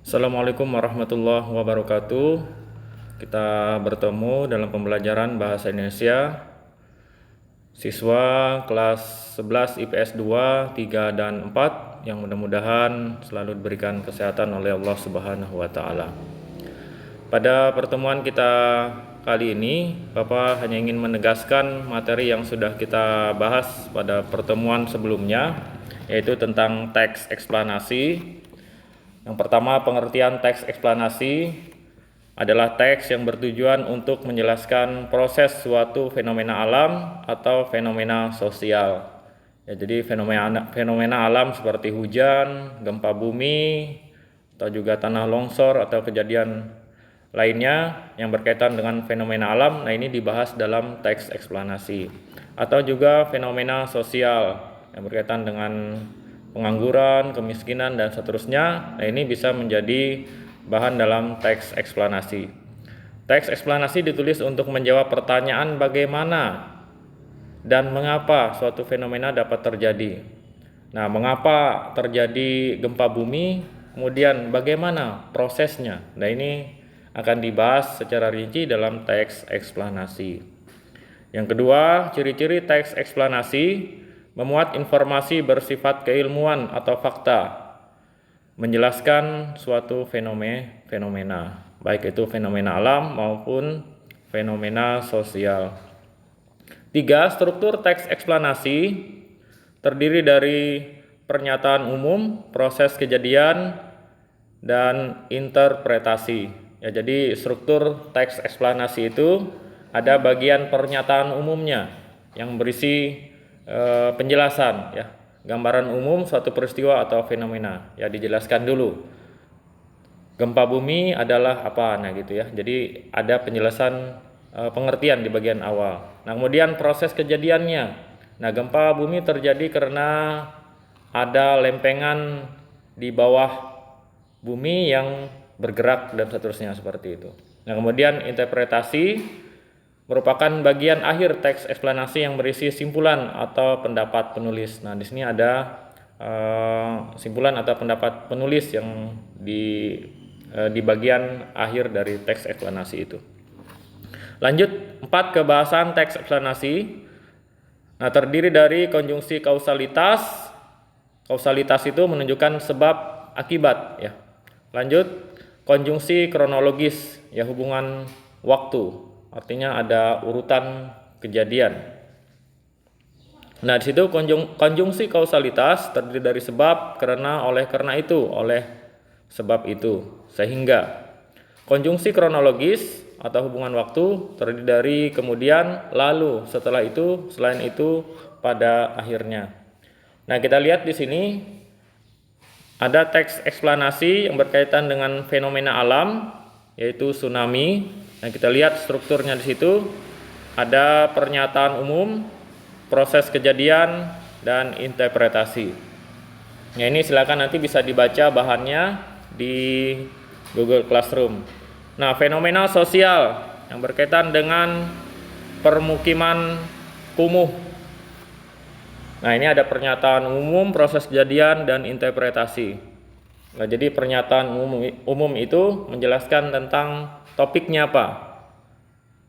Assalamualaikum warahmatullahi wabarakatuh. Kita bertemu dalam pembelajaran Bahasa Indonesia siswa kelas 11 IPS 2, 3, dan 4 yang mudah-mudahan selalu diberikan kesehatan oleh Allah Subhanahu wa taala. Pada pertemuan kita kali ini, Bapak hanya ingin menegaskan materi yang sudah kita bahas pada pertemuan sebelumnya, yaitu tentang teks eksplanasi. Yang pertama, pengertian teks eksplanasi adalah teks yang bertujuan untuk menjelaskan proses suatu fenomena alam atau fenomena sosial. Jadi fenomena alam seperti hujan, gempa bumi, atau juga tanah longsor atau kejadian lainnya yang berkaitan dengan fenomena alam. Nah, ini dibahas dalam teks eksplanasi. Atau juga fenomena sosial yang berkaitan dengan pengangguran, kemiskinan, dan seterusnya. Nah, ini bisa menjadi bahan dalam teks eksplanasi. Teks eksplanasi ditulis untuk menjawab pertanyaan bagaimana dan mengapa suatu fenomena dapat terjadi. Nah, mengapa terjadi gempa bumi, kemudian bagaimana prosesnya. Nah, ini akan dibahas secara rinci dalam teks eksplanasi. Yang kedua, ciri-ciri teks eksplanasi: memuat informasi bersifat keilmuan atau fakta, menjelaskan suatu fenomena, baik itu fenomena alam maupun fenomena sosial. 3. Struktur teks eksplanasi terdiri dari pernyataan umum, proses kejadian, dan interpretasi. Ya, jadi struktur teks eksplanasi itu ada bagian pernyataan umumnya yang berisi penjelasan, ya, gambaran umum suatu peristiwa atau fenomena. Ya, dijelaskan dulu. Gempa bumi adalah apa, nah gitu ya. Jadi ada penjelasan pengertian di bagian awal. Nah, kemudian proses kejadiannya. Nah, gempa bumi terjadi karena ada lempengan di bawah bumi yang bergerak dan seterusnya seperti itu. Nah, kemudian interpretasi merupakan bagian akhir teks eksplanasi yang berisi simpulan atau pendapat penulis. Nah, di sini ada simpulan atau pendapat penulis yang di bagian akhir dari teks eksplanasi itu. Lanjut, 4. Kebahasan teks eksplanasi. Nah, terdiri dari konjungsi kausalitas. Kausalitas itu menunjukkan sebab akibat, ya. Lanjut, konjungsi kronologis, ya, hubungan waktu. Artinya ada urutan kejadian. Nah, di situ konjungsi kausalitas terdiri dari sebab, karena, oleh, karena itu, oleh, sebab itu, sehingga. Konjungsi kronologis atau hubungan waktu terdiri dari kemudian, lalu, setelah itu, selain itu, pada akhirnya. Nah, kita lihat di sini ada teks eksplanasi yang berkaitan dengan fenomena alam, yaitu tsunami. Nah, kita lihat strukturnya di situ. Ada pernyataan umum, proses kejadian, dan interpretasi. Nah, ini silakan nanti bisa dibaca bahannya di Google Classroom. Nah, fenomena sosial yang berkaitan dengan permukiman kumuh. Nah, ini ada pernyataan umum, proses kejadian, dan interpretasi. Nah, jadi pernyataan umum itu menjelaskan tentang topiknya apa,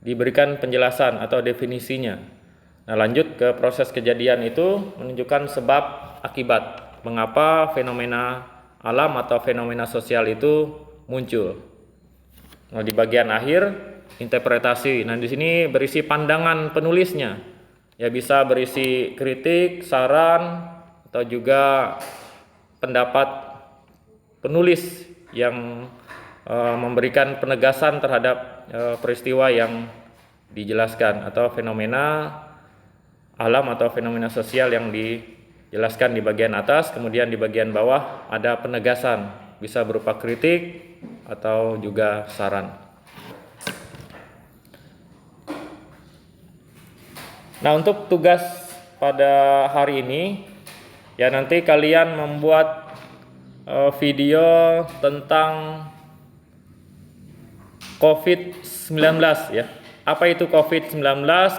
diberikan penjelasan atau definisinya. Nah, lanjut ke proses kejadian itu menunjukkan sebab akibat, mengapa fenomena alam atau fenomena sosial itu muncul. Nah, di bagian akhir interpretasi. Nah, di sini berisi pandangan penulisnya. Ya, bisa berisi kritik, saran, atau juga pendapat penulis yang memberikan penegasan terhadap peristiwa yang dijelaskan atau fenomena alam atau fenomena sosial yang dijelaskan di bagian atas. Kemudian di bagian bawah ada penegasan, bisa berupa kritik atau juga saran. Nah, untuk tugas pada hari ini, ya, nanti kalian membuat video tentang COVID-19, ya. Apa itu COVID-19,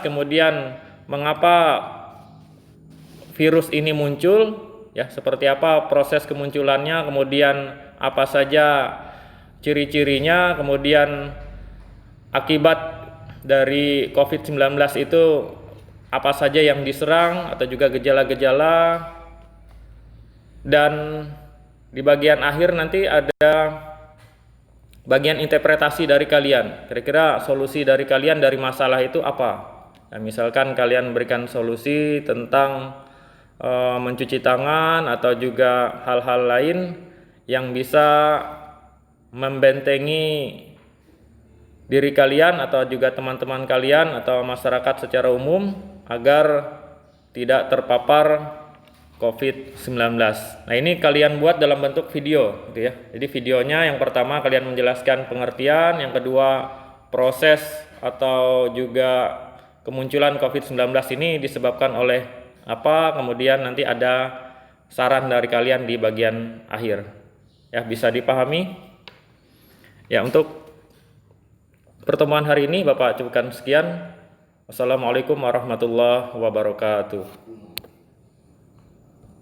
kemudian mengapa virus ini muncul, ya, seperti apa proses kemunculannya, kemudian apa saja ciri-cirinya, kemudian akibat dari COVID-19 itu apa saja yang diserang atau juga gejala-gejala, dan di bagian akhir nanti ada bagian interpretasi dari kalian. Kira-kira solusi dari kalian dari masalah itu apa? Nah, misalkan kalian berikan solusi tentang mencuci tangan atau juga hal-hal lain yang bisa membentengi diri kalian atau juga teman-teman kalian atau masyarakat secara umum agar tidak terpapar COVID-19. Nah, ini kalian buat dalam bentuk video gitu ya. Jadi videonya yang pertama kalian menjelaskan pengertian, yang kedua proses atau juga kemunculan COVID-19 ini disebabkan oleh apa, kemudian nanti ada saran dari kalian di bagian akhir. Ya, bisa dipahami? Ya, untuk pertemuan hari ini Bapak cukupkan sekian. Wassalamualaikum warahmatullahi wabarakatuh.